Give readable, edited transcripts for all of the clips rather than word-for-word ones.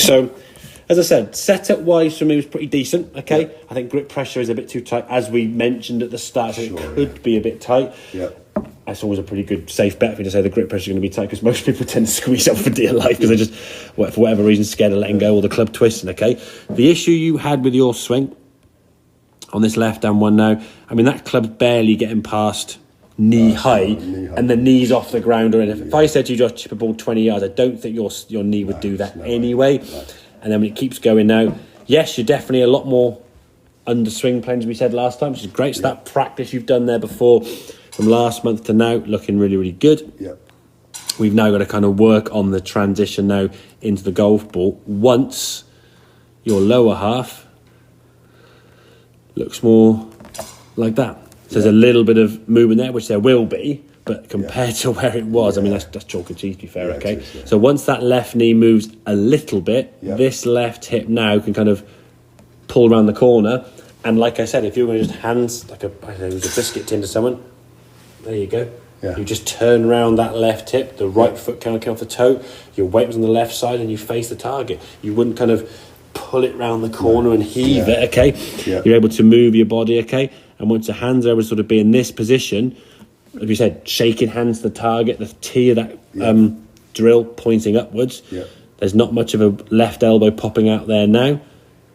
So, as I said, setup-wise for me was pretty decent, okay? Yeah. I think grip pressure is a bit too tight, as we mentioned at the start, so it could be a bit tight. Yeah. That's always a pretty good, safe bet for you to say the grip pressure is going to be tight, because most people tend to squeeze up for dear life because they're just, for whatever reason, scared of letting go or the club twisting, okay? The issue you had with your swing on this left-hand one now, I mean, that club's barely getting past knee high, and the knee's off the ground. Or if I said to you just chip a ball 20 yards, I don't think your knee would do that anyway. Right. And then when it keeps going now, yes, you're definitely a lot more under swing plane, as we said last time, which is great. So that practice you've done there before, from last month to now, looking really, really good. Yeah. We've now got to kind of work on the transition now into the golf ball. Once your lower half looks more like that. So there's a little bit of movement there, which there will be, but compared to where it was, I mean, that's chalk and cheese, to be fair, okay? So once that left knee moves a little bit, this left hip now can kind of pull around the corner. And like I said, if you're going to just hands, like a biscuit tin to someone, there you go. Yeah. You just turn around that left hip, the right foot kind of come off the toe, your weight was on the left side, and you face the target. You wouldn't kind of pull it round the corner and heave it, okay? Yeah. You're able to move your body, okay? And once the hands are able to sort of be in this position, as you said, shaking hands to the target, the T of that drill pointing upwards. Yeah. There's not much of a left elbow popping out there now.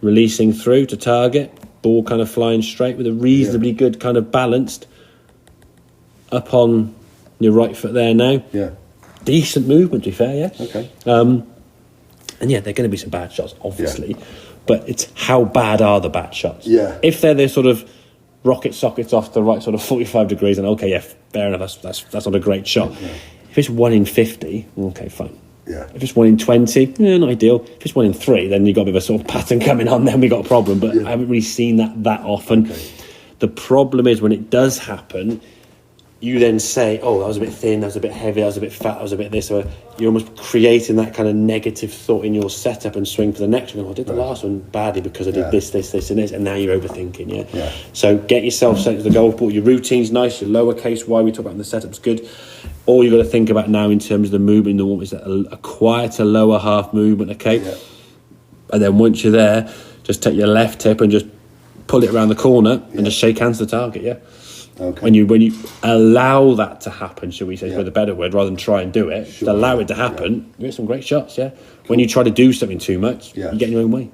Releasing through to target, ball kind of flying straight with a reasonably good kind of balanced up on your right foot there now. Yeah. Decent movement, to be fair, yeah. Okay. And yeah, there are going to be some bad shots, obviously, but it's how bad are the bad shots? Yeah. If they're the sort of rocket sockets off the right sort of 45 degrees, and okay, yeah, fair enough, that's not a great shot. Yeah. If it's 1 in 50, okay, fine. Yeah. If it's 1 in 20, not ideal. If it's 1 in 3, then you've got a bit of a sort of pattern coming on, then we got a problem. But I haven't really seen that often. Okay. The problem is when it does happen, you then say, oh, that was a bit thin, that was a bit heavy, that was a bit fat, that was a bit this. So you're almost creating that kind of negative thought in your setup and swing for the next one. I did the last one badly because I did this, and this, and now you're overthinking, yeah? So get yourself set to the golf ball. Your routine's nice, your lowercase Y we talk about in the setup's good. All you've got to think about now in terms of the movement is that a quieter lower half movement, okay? Yeah. And then once you're there, just take your left hip and just pull it around the corner and just shake hands to the target, yeah? Okay. When you allow that to happen, shall we say, with a better word, rather than try and do it, just allow it to happen, you get some great shots, Cool. When you try to do something too much, you get in your own way.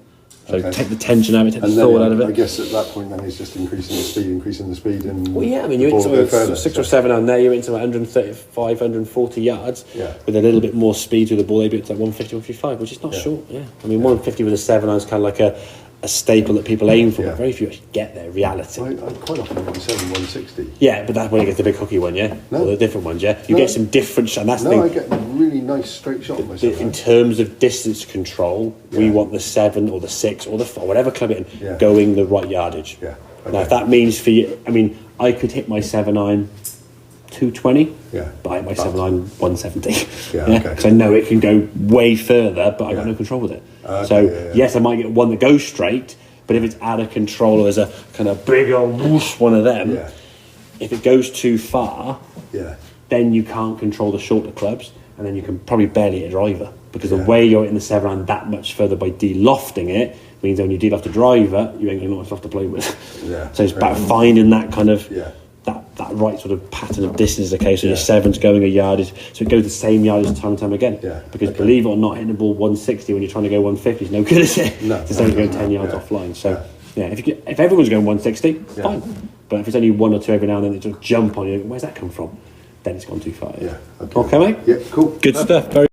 So take the tension out of it, take the thought out of it. I guess at that point then it's just increasing the speed and I mean, you're into 6 or 7 on there, you're into 135, 140 yards with a little bit more speed with the ball, maybe it's like 150, 155, which is not short, I mean, 150 with a 7 is kind of like a staple that people aim for, but very few actually get there, reality. I quite often 170, 160. Yeah, but that's when you get the big hooky one, or the different ones, You get some different shots, and that's the thing. I get a really nice straight shot of myself. In terms of distance control, we want the 7 or the 6 or the 4, whatever club it in, going the right yardage. Yeah. Okay. Now, if that means for you, I mean, I could hit my 7-iron 220, but I hit my 7-iron 170. Because I know it can go way further, but I got no control with it. Yes, I might get one that goes straight, but if it's out of control or there's a kind of big old whoosh one of them, if it goes too far, then you can't control the shorter clubs, and then you can probably barely hit a driver, because the way you're hitting the 7-iron that much further by de-lofting it means when you de-loft a driver, you ain't going to much loft to play with. So it's about finding that kind of that right sort of pattern of distance, okay? So your 7's going a yardage, so it goes the same yardage time and time again. Because believe it or not, hitting the ball 160 when you're trying to go 150 is no good, is it? No. It's the same as going 10 yards offline. So if everyone's going 160, fine. But if it's only 1 or 2 every now and then, they just jump on you. Where's that come from? Then it's gone too far. Okay, mate. Yeah, cool. Good stuff. Very